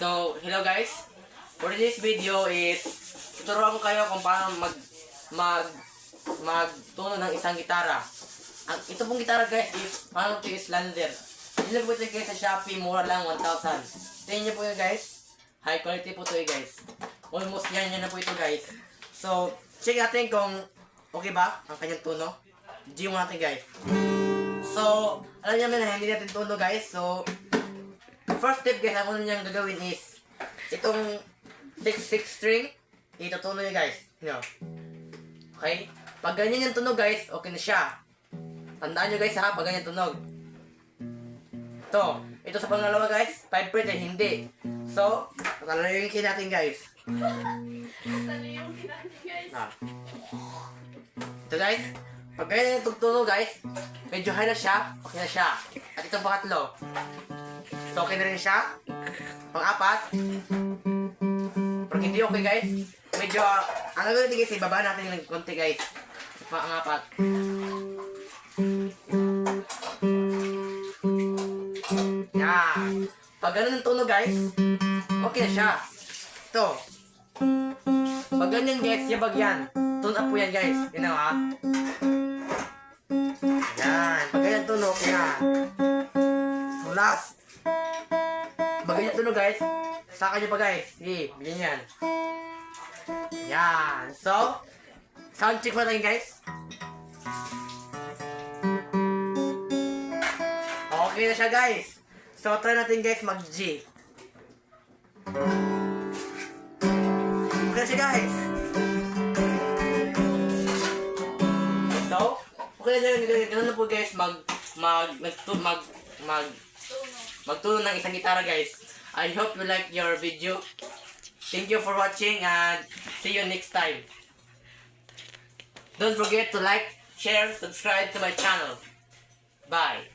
So, hello guys. For this video is tuturuan ko kayo kung paano magtuno ng isang gitara. Ito pong gitara guys is paano ito is Lander. Hindi po ito guys sa Shopee, mura lang 1,000. Tingnan niyo po yun guys. High quality po ito guys. Almost yan na po ito guys. So, check natin kung okay ba ang kanyang tuno. G mo natin guys. So, alam niyo na hindi natin tuno guys. So, first step guys, ang una niyang gagawin is itong 6 string, itutuno niyo guys. Okay? Pag ganyan yung tunog guys, okay na siya. Tandaan nyo guys ha, pag ganyan tunog. Ito sa pangalawa guys, 5 fret eh, hindi. So, tataluyukin natin guys. Ito guys, pag ganyan yung tunog guys, medyo high na siya, okay na siya. At itong pangatlo. So, okay na rin siya. Pang-apat. Pag hindi okay guys, medyo, ang gagawin natin guys, ibaba natin ng konti guys. Pang-apat. Yan. Pag ganun ang tunog guys, okay na siya. Ito. Pag ganyan guys, yabag yan. Tune up po yan guys. Yun na ha. Yan. Pag ganyan tunog, okay na. So last. Pag ganyan tunog guys, saka nyo pa guys. Sige, bigyan yan. Yan. So, sound check mo natin guys. Okay na siya guys. So, try natin guys mag-G. Okay na siya guys. So, okay na siya. Ganun na po guys magtuno ng isang gitara guys. I hope you like your video. Thank you for watching and see you next time. Don't forget to like, share, subscribe to my channel. Bye.